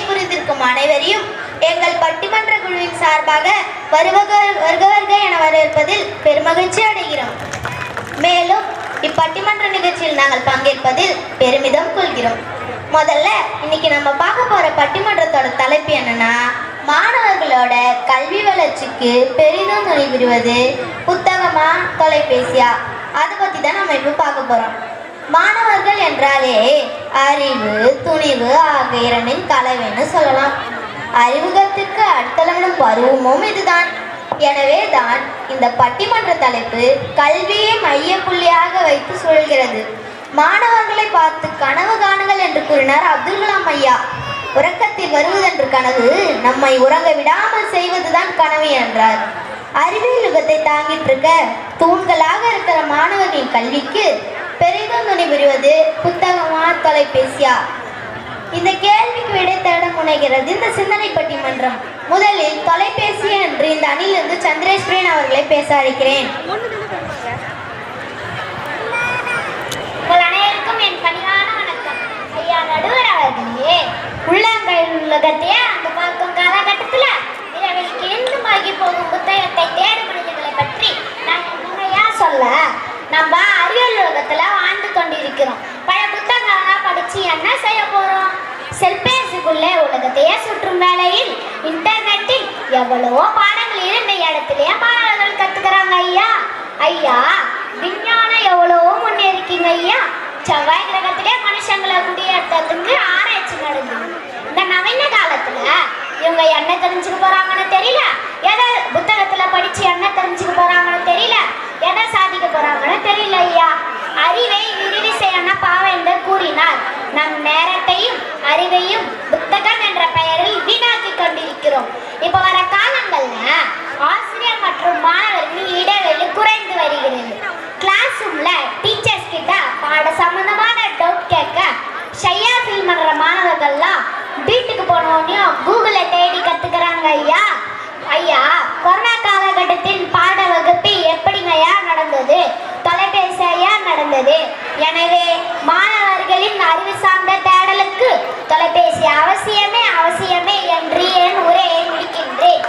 புரிந்திருக்கும் அனைவரையும் எங்கள் பட்டிமன்ற குழுவின் சார்பாக வருக என வரவேற்பதில் பெருமகிழ்ச்சி அடைகிறோம். மேலும் இப்பட்டிமன்ற நிகழ்ச்சியில் நாங்கள் பங்கேற்பதில் பெருமிதம் கொள்கிறோம். முதல்ல இன்னைக்கு நம்ம பார்க்க போற பட்டிமன்றத்தோட தலைப்பு என்னன்னா, மாணவர்களோட கல்வி வளர்ச்சிக்கு பெரிதும் துணை புரிவது புத்தகமா தொலைபேசியா? அதை பத்தி தான் நம்ம இப்போ பார்க்க போறோம். மாணவர்கள் என்றாலே அறிவு துணிவு ஆகிய இரண்டின் கலவைன்னு சொல்லலாம். அறிமுகத்திற்கு அடித்தளமிடும் பருவமும் இதுதான். எனவே தான் இந்த பட்டிமன்ற தலைப்பு கல்வியை மைய புள்ளியாக வைத்து சொல்கிறது. மாணவர்களை பார்த்து கனவு காணுங்கள் என்று கூறினார் அப்துல் கலாம் ஐயா. உறக்கத்தில் வருவதென்று கனவு, நம்மை உறங்க விடாமல் செய்வதுதான் கனவு என்றார். அறிவியல் யுகத்தை தாங்கிட்டு இருக்க தூண்களாக இருக்கிற மாணவர்களின் கல்விக்கு பெரிதும் துணை புரிவது புத்தகமா தொலைபேசியா? இந்த கேள்விக்கு விடை தேட முனைகிறது இந்த சிந்தனை பட்டிமன்றம். முதலில் தொலைபேசி என்று இந்த அணியிலிருந்து சந்திரேஸ்வரன் அவர்களை பேச அழைக்கிறேன். உங்கள் அனைவருக்கும் என் பணிவான வணக்கம். ஐயா நடுவர் அவர்களே, உள்ளங்கையில் உலகத்தையே அங்கு பார்க்கும் காலகட்டத்தில் இரவில் கிழிந்துமாகி போகும் புத்தகத்தை தேடும் மனிதர்களை பற்றி நான் உண்மையா சொல்ல, நம்ம அறிவியல் உலகத்துல வாழ்ந்து கொண்டிருக்கிறோம். பல புத்தகங்கள்லாம் படிச்சு என்ன செய்ய போறோம்? செல்பேசிக்குள்ளே உலகத்தையே சுற்றும் வேளையில் இன்டர்நெட்டில் எவ்வளவோ பாடங்கள் இருந்த இடத்திலேயே மாணவர்கள் கத்துக்கிறாங்க. ஐயா விஞ்ஞானம் எவ்வளவோ முன்னேறிக்கீங்க ஐயா. செவ்வாய் கிரகத்திலே மனுஷங்களை குடியேற்றத்துக்கு ஆராய்ச்சி நடக்குது. இந்த நவீன காலத்துல இவங்க என்ன தெரிஞ்சுக்க போறாங்கன்னு தெரியல, எதை புத்தகத்துல படிச்சு என்ன தெரிஞ்சுக்க போறாங்கன்னு தெரியல, எதை சாதிக்க போறாங்கன்னு தெரியல ஐயா. அறிவை விரிவு செய்யணும் பாவேந்தர் கூறினார். நம் நேரத்தையும் அறிவையும் புத்தகம் என்ற பெயரில் வீணாக்கி கொண்டிருக்கிறோம். இப்ப வர காலங்கள்ல ஆசிரியர் மற்றும் மாணவர்களின் இடைவெளி குறைந்து வருகிறது. கிளாஸ் ரூம்ல டீச்சர்ஸ் கிட்ட பாட சம்பந்தமான டவுட் கேட்க ஷையா ஃபீல் பண்ற மாணவர்கள்லாம் வீட்டுக்கு போனோடனையும் கூகுளை தேடி கத்துக்கிறாங்க ஐயா. கொரோனா காலகட்டத்தில் பாட வகுப்பு எப்படிங்கய்யா நடந்தது? தொலைபேசி ஐயா நடந்தது. எனவே மாணவர்களின் அறிவு சார்ந்த தேடலுக்கு தொலைபேசி அவசியமே என்று என் உரையை முடிக்கின்றேன்.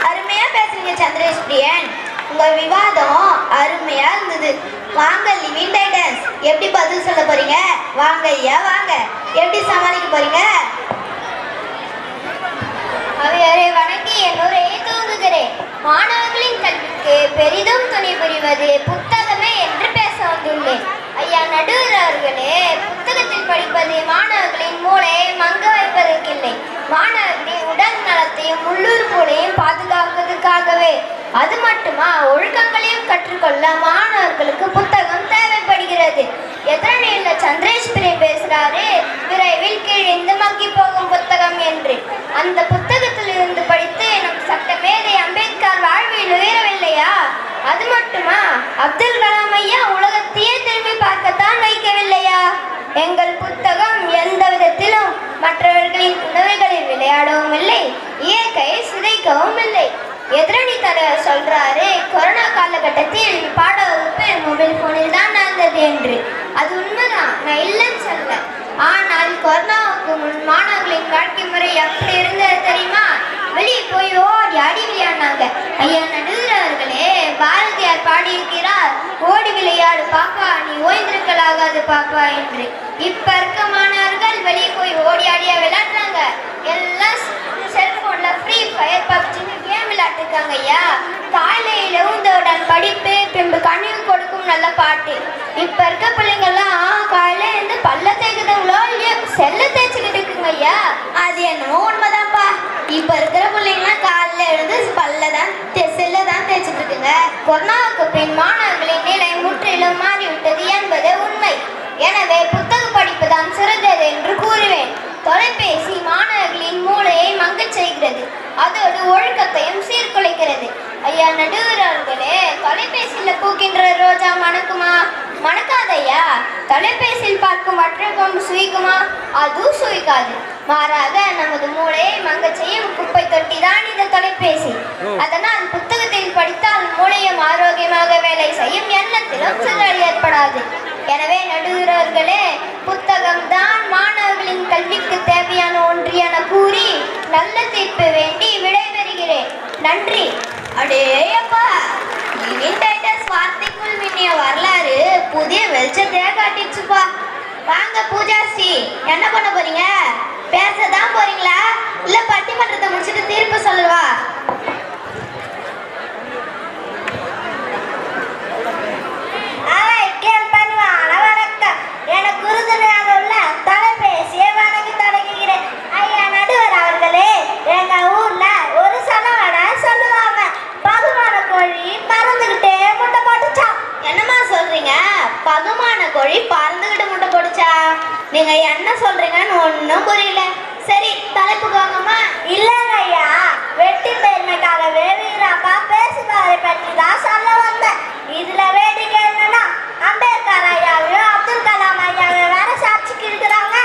அருமையா பேசுறீங்க சந்திரேஸ்வரியன். உங்க விவாதம் அருமையா இருந்தது. வாங்க லிவிங் டைட்டன்ஸ், எப்படி பதில் சொல்ல போறீங்க? வாங்க ஐயா வாங்க, எப்படி சமாளிக்க போறீங்க? அவையரை வணங்கி என் உரையை துவங்குகிறேன். மாணவர்களின் கல்விக்கு பெரிதும் துணை புரிவது புத்தகமே என்று பேச வந்துள்ளேன். ஐயா நடுவர் அவர்களே, புத்தகத்தில் படிப்பது மாணவர்களின் மூளையை மங்க வைப்பதற்கில்லை, மாணவர்களின் உடல் நலத்தையும் உள்ளுறுப்புகளையும் பாதுகாப்பதற்காகவே. அது மட்டுமா, ஒழுக்கங்களையும் கற்றுக்கொள்ள மாணவர்களுக்கு புத்தகம் தேவைப்படுகிறது. எதிரணியில் சந்திரேஸ்வரன் பேசுறாரு, விரைவில் கிழிந்து மக்கி போகும் புத்தகம் என்று. அந்த புத்தகத்தில் இருந்து படித்து நம் சட்டமேதை அம்பேத்கர் வாழ்வில் உயரவில்லையா? அது மட்டுமா, அப்துல் கலாம் ஐயா உலகத்தையே திரும்பி பார்க்கத்தான் வைக்கவில்லையா? எங்கள் புத்தகம் எந்த விதத்திலும் மற்றவர்களின் உணவுகளில் விளையாடவும் இல்லை, இயற்கையை சிதைக்கவும் இல்லை. எதிரணி தலைவர் சொல்றாரு, கொரோனா காலகட்டத்தில் பாட வகுப்பு மொபைல் போனில் தான் நடந்தது என்று. அது உண்மைதான், நான் இல்லைன்னு சொல்ல. ஆனால் கொரோனாவுக்கு முன் மாணவர்களின் வாழ்க்கை முறை எப்படி இருந்தது தெரியுமா? வெளியே போய் ஓடி ஆடி விளையாடினாங்க. ஐயா நடுவர் அவர்களே, பாரதியார் பாடியிருக்கிறார், ஓடி விளையாடு பாப்பா, நீ ஓய்ந்திருக்கலாகாது பாப்பா என்று. இப்ப இருக்க மாணவர்கள் வெளியே போய் ஓடி ஆடியா விளையாடுறாங்க. எல்லாம் செல்போன்ல ஃப்ரீ ஃபயர் பப்ஜின்னு கேம் விளையாட்டுருக்காங்க ஐயா. காலையில உந்தவுடன் படிப்பு, பின்பு கண்ணுக்கு கொடுக்கும் நல்ல பாட்டு. இப்ப இருக்க பிள்ளைங்கெல்லாம் காலையில இருந்து பல்ல தேய்க்குதுங்களோ இல்லையோ செல்ல தேய்ச்சிக்கிட்டு இருக்குங்க ஐயா. அது என்னமோ உண்மைதான்ப்பா. இப்ப இருக்கிற பிள்ளைங்கலாம் காலையில எழுந்து செல்ல தான் தேய்ச்சிட்டு இருக்குங்க. கொரோனாவுக்கு பின் மாணவர்களின் நிலை முற்றிலும் மாறிவிட்டது என்பது உண்மை. எனவே புத்தக படிப்பு தான் சிறந்தது என்று கூறுவேன். தொலைபேசி மாணவர்களின் மூளையை மங்கச் செய்கிறது, அதோடு ஒழுக்கத்தையும் சீர்குலைக்கிறது. ஐயா நடுவர் அவர்களே, தொலைபேசியில பூக்கின்ற ரோஜா மணக்குமா? மணக்காதையா. தொலைபேசியில் பார்க்கும் மற்ற கொண்டு சுயிக்குமா? அதுவும் சுயிக்காது. மாறாக நமது மூளையை மங்கச் செய்யும் குப்பை தொட்டி தான் இந்த தொலைபேசி. அதனால் புத்தகத்தில் படித்தால் மூளையும் ஆரோக்கியமாக வேலை செய்யும், எண்ணத்திலும் சிதறல் ஏற்படாது. எனவே நடுவர்களே, புத்தகம் தான் மாணவர்களின் கல்விக்கு அடேயப்பா, லிவிங் டைட்டஸ் வார்த்தைக்குள் மின்னிய வரலாறு புதிய வெளிச்சத்தையே காட்டிடுச்சுப்பா. வாங்க பூஜாஸ்ரீ, என்ன பண்ண போறீங்க? பேசதான் போறீங்களா இல்ல பட்டிமன்றத்தை முடிச்சுட்டு தீர்ப்பு சொல்லவா? எனக்கு உறுதுணையாக உள்ள தொலைபேசியை வணங்கி தொடங்குகிறேன். ஐயா நடுவர் அவர்களே, எங்க ஊர்ல ஒரு சனவட சொல்லுவாங்க, பகுமான கோழி பறந்துகிட்டே முட்டை போட்டுச்சான். என்னம்மா சொல்றீங்க? பகுமான கோழி பறந்துகிட்டு முட்டை போடுச்சா? நீங்க என்ன சொல்றீங்கன்னு ஒன்னும் புரியல. சரி, தலைப்புக்கு வாங்கம்மா. இல்லங்க ஐயா, வெட்டி பெருமைக்காகவே வீராப்பா பேசுவதை பற்றி தான் சொல்ல வந்தேன். இதுல வேடிக்கை என்னன்னா, அம்பேத்கர் ஐயாவையும் அப்துல் கலாம் ஐயாவையும் வேற சாட்சிக்கு இருக்கிறாங்க.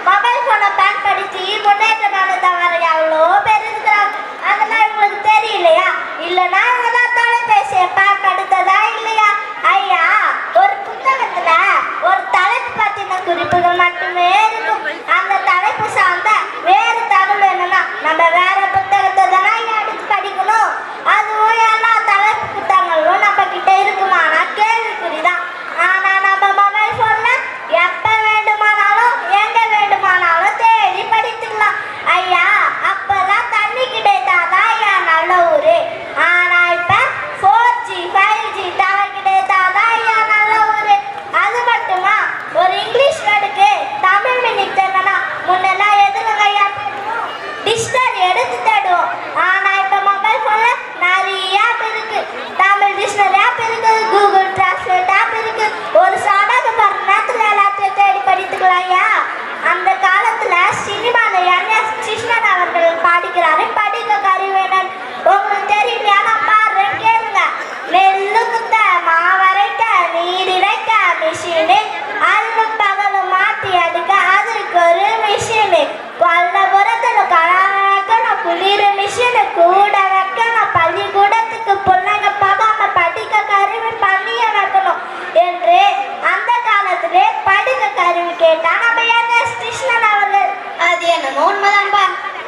மொபைல் போனை பயன்படுத்தி முன்னேற்றம் அடைந்தவர் எவ்வளோ பேர் இருக்கிறாங்க. அதெல்லாம் உங்களுக்கு தெரியலையா? இல்லைன்னா இதெல்லாம் தொலைபேசியை பயன்படுத்ததா இல்லையா? ஐயா, ஒரு புத்தகத்துல ஒரு தலைப்பு பத்தின குறிப்புகள் மட்டுமே இருக்கும். அந்த தலைப்பு சார்ந்த வேறு தகவல் என்னன்னா நம்ம வேற புத்தகத்தை தானே ஐயா எடுத்து படிக்கணும். அதுவும் எல்லா தலைப்பு புத்தகங்களும் நம்ம கிட்ட இருக்குமானா கேள்விக்குறிதான். ஆனா நம்ம மொபைல் போன்ல எப்ப வேண்டுமானாலும் எங்க வேண்டுமானாலும் தேடி படித்துக்கலாம். ஐயா, அப்பெல்லாம் தண்ணி கிடைத்தாதான் ஐயா நல்ல ஊரு. ஆனா இப்ப 4G 5G டவர் கிடைத்தாதான் ஐயா நல்ல ஊரு. அது மட்டுமா, ஒரு இங்கிலீஷ் வேர்டுக்கு தமிழ் மீனிங் தெரியலனா முன்னெல்லாம் எதுங்க ஐயா டிக்ஷனரி எடுத்து தேடுவோம். ஆனா இப்ப மொபைல் போன்ல நிறைய ஆப் இருக்கு. தமிழ் டிக்ஷனரி ஆப் இருக்கு, கூகுள் டிரான்ஸ்லேட் ஆப் இருக்கு. ஒரு சாதாரண நேரத்துல எல்லாத்தையும் தேடி படித்துக்கலாம் ஐயா. அந்த காலத்துல சினிமால என்.எஸ். கிருஷ்ணன் அவர்கள் பாடிக்கிறாரு, படிக்க கருவேனன். உங்களுக்கு தெரியலையா? நான் பாடுறேன், கேளுங்க. நெல்லு குத்த மாவரைக்க நீர் இறைக்க மிஷினு, அல்லும் பகலும் மாட்டி அடிக்க அதுக்கு ஒரு மிஷினு, கொல்லபுரத்துல கலக்கணும் குளிர் மிஷினு, கூட வைக்கணும் பள்ளிக்கூடத்துக்கு பிள்ளைங்க பகாம படிக்க கருவி பண்ணிய வைக்கணும் என்று அந்த காலத்திலே படிக்க கருவி கேட்டா நம்ம என்.எஸ். கிருஷ்ணன் அவர்கள். அது என்னமோ உண்மைதான்பா.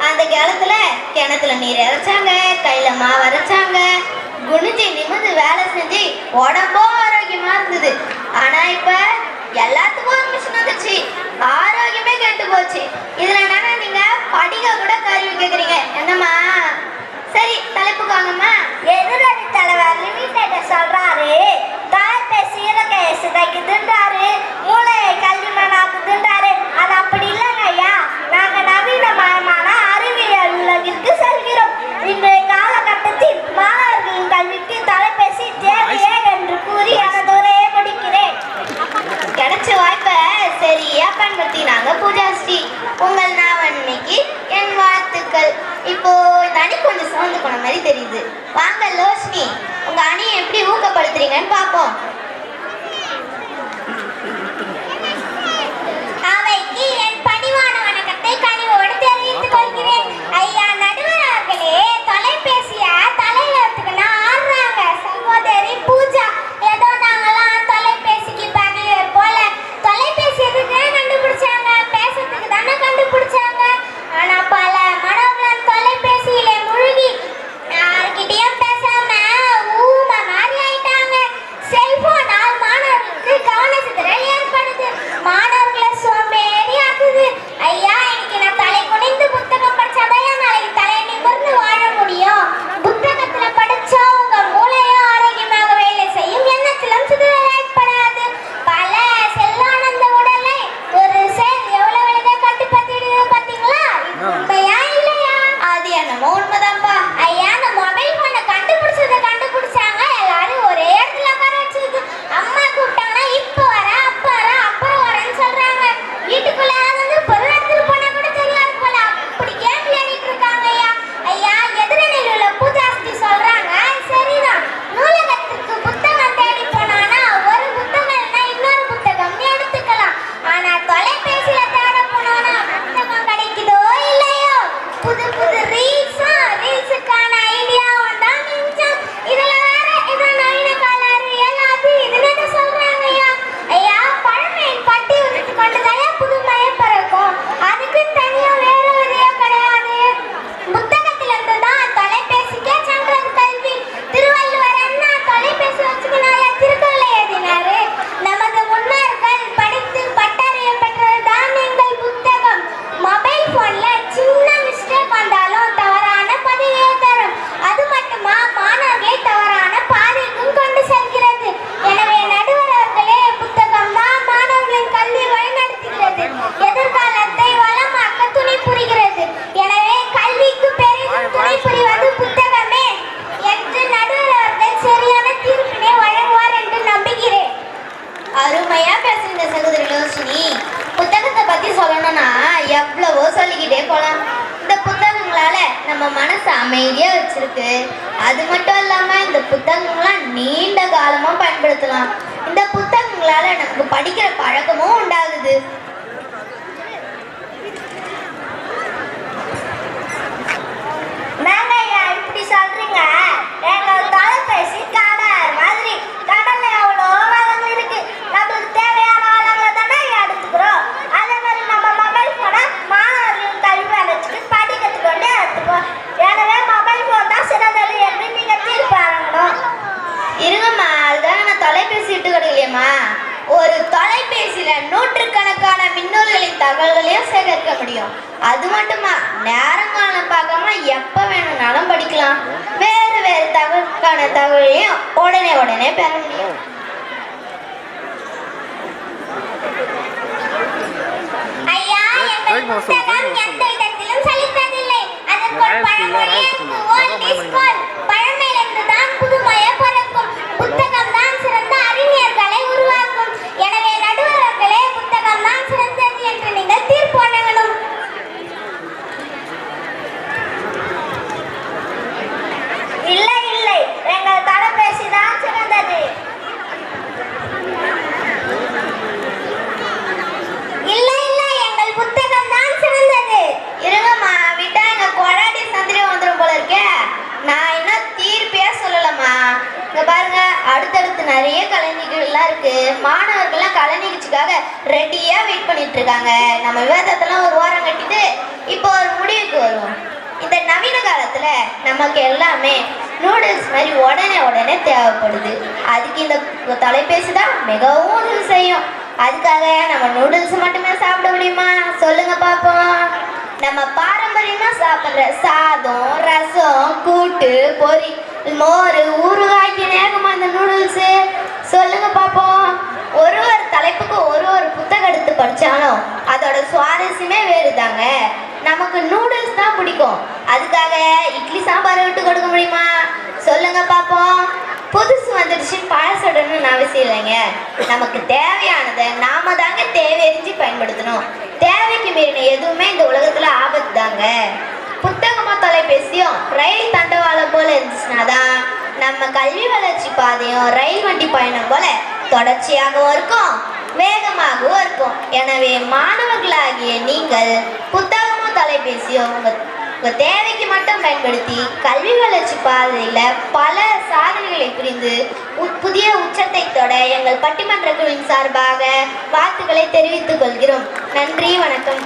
அந்த காலத்துல கிணத்துல நீர் இறைச்சாங்க, கையில மாவு அரைச்சாங்க, குனிஞ்சு நிமிந்து வேலை செஞ்சு உடம்போ ஆரோக்கியமா இருந்தது. ஆனா இப்ப எல்லாத்துக்கும் ஒரு மிஷின் வந்துச்சு, ஆரோக்கியமே கெட்டு போச்சு. இதுல என்னன்னா நீங்க படிக்க கூட கருவி கேக்குறீங்க, என்னம்மா? சரி, தலைப்புக்கு வாங்கம்மா. எதிரணி தலைவர் லிமிடெட் சொல்றாரு, தொலைபேசி இலக்கையை சிதைக்குதுன்றாரு, மூளையை கல்விமனாக்குதுன்றாரு. அது அப்படி இல்லைங்க ஐயா. நாங்க நவீனமயமான அறிவியல் உலகிற்கு செல்கிறோம். இன்றைய காலகட்டத்தில் மாணவர்களின் கல்விக்கு தொலைபேசி தேவையே என்று கூறி எனது உரையை முடிக்கிறேன். கிடைச்ச வாய்ப்பை சரியா பயன்படுத்தினாங்க பூஜாஸ்ரீ. உங்கள் நாவன்மைக்கு என் வாழ்த்துக்கள். இப்போ இந்த அணி கொஞ்சம் சோர்ந்து போன மாதிரி தெரியுது. வாங்க லோஷ்னி, உங்க அணியை எப்படி ஊக்கப்படுத்துறீங்கன்னு பார்ப்போம். அவைக்கு என் பணிவான வணக்கத்தை கனிவோடு தெரிவித்துக் கொள்கிறேன். ஐயா நடுவர் அவர்களே, தொலைபேசிய தலையில எடுத்துக்கினா ஆடுறாங்க சகோதரி பூஜா. ஏதோ நாங்களாம் தொலைபேசிக்கு பகையை போல. தொலைபேசி எதுக்கு கண்டுபிடிச்சாங்க? பேசுறதுக்கு தானே கண்டுபிடிச்சாங்க. ஆனா பல மனவளம் தொலைபேசியில முழுகி யார்கிட்டயும் பேசாம ஊமை மாதிரி ஆயிட்டாங்க. செல்போன் அமைதியா வச்சிருக்கு. அது மட்டும் இல்லாம இந்த புத்தகங்கள்லாம் நீண்ட காலமா பயன்படுத்தலாம். இந்த புத்தகங்களால நமக்கு படிக்கிற பழக்கமும் உண்டாகுது. நாங்க இப்படி சொல்றீங்க. எங்க தொலைபேசி கடல் மாதிரி. கடல்ல எவ்வளோ வளங்கள் இருக்கு. நம்மளுக்கு தேவையான வளங்களை தானே எடுத்துக்கிறோம். அதே மாதிரி நம்ம மொபைல் போனை மாணவர்களின் கல்வி வளர்ச்சிக்கு படிக்கிறதுக்கு கொண்டு எடுத்துக்கிறோம். எனவே மொபைல் போன் தான் சிறந்தது என்று நீங்க தீர்ப்பு வழங்கணும். இருங்கம்மா, அதுக்காக நான் தொலைபேசி விட்டு கொடுக்கலையம்மா. ஒரு தொலைபேசியில நூற்றுக்கணக்கான மின்னூல்களின் தகவல்களையும் சேகரிக்க முடியும். அது மட்டுமா, நேரங்காலம் பார்க்காம எப்ப வேணும்னாலும் படிக்கலாம். வேறு வேறு தகவல்களையும் உடனே பெற முடியும். ஐயா, எங்கள் புத்தகம் எந்த இடத்திலும் சலிப்பதில்லை. அதற்குள் பழமொழி ஓல்ட் இஸ் கோல்ட். பழமையிலிருந்து தான் புதுமையை பிறக்கும். புத்தகம் தான் சிறந்த அறிஞர்களை உருவாக்கும். எனவே நடுவர்களே, புத்தகம் தான் சிறந்தது என்று நீங்கள் தீர்ப்பு வழங்கணும். இல்லை, எங்கள் தொலைபேசி தான் சிறந்தது. இல்லை, எங்கள் புத்தகம் தான் சிறந்தது. இருங்கம்மா, விட்டா எங்க கொடாடி சந்திரி வந்துடும் போல இருக்கே. நான் இன்னும் தீர்ப்பே சொல்லலம்மா. இங்க பாருங்க, அடுத்தடுத்து நிறைய கலை நிகழ்ச்சிகள்லாம் இருக்கு. மாணவர்கள்லாம் கலை நிகழ்ச்சிக்காக ரெடியா வெயிட் பண்ணிட்டு இருக்காங்க. நம்ம விவாதத்தெல்லாம் ஒரு வாரம் கட்டிட்டு இப்போ ஒரு முடிவுக்கு வருவோம். இந்த நவீன காலத்துல நமக்கு எல்லாமே நூடுல்ஸ் மாதிரி உடனே தேவைப்படுது. அதுக்கு இந்த தொலைபேசி தான் மிகவும் உதவி செய்யும். அதுக்காக நம்ம நூடுல்ஸ் மட்டுமே சாப்பிட முடியுமா? சொல்லுங்க பாப்போம். நம்ம பாரம்பரியமா சாப்பிட்ற சாதம், ரசம், கூட்டு, பொரி, மோர், ஊறுகாய்க்கு நேகமா இந்த நூடுல்ஸ். சொல்லுங்க பாப்போம். ஒரு தலைப்புக்கு ஒரு புத்தகம் எடுத்து படிச்சாலும் அதோட சுவாரஸ்யமே வேறுதாங்க. நமக்கு நூடுல்ஸ் தான் பிடிக்கும். அதுக்காக இட்லி சாம்பார் விட்டு கொடுக்க முடியுமா? சொல்லுங்க பாப்போம். புதுசு வந்துடுச்சு பழசுடணும்னு அவசியம் இல்லைங்க. நமக்கு தேவையானதை நாம தாங்க தேவையறிஞ்சு பயன்படுத்தணும். தேவைக்கு மீறின எதுவுமே இந்த உலகத்துல ஆபத்து தாங்க. புத்தகமோ தொலைபேசியும் ரயில் தண்டவாளம் போல இருந்துச்சுன்னா தான் நம்ம கல்வி வளர்ச்சி பாதையும் ரயில் வண்டி பயணம் போல தொடர்ச்சியாகவும் இருக்கும், வேகமாகவும் இருக்கும். எனவே மாணவர்களாகிய நீங்கள் புத்தகமோ தொலைபேசியோ உங்க தேவைக்கு மட்டும் பயன்படுத்தி கல்வி வளர்ச்சி பாதையில பல சாதனைகளை புரிந்து புதிய உச்சத்தை தொட எங்கள் பட்டிமன்ற குழுவின் சார்பாக வாழ்த்துக்களை தெரிவித்துக் கொள்கிறோம். நன்றி, வணக்கம்.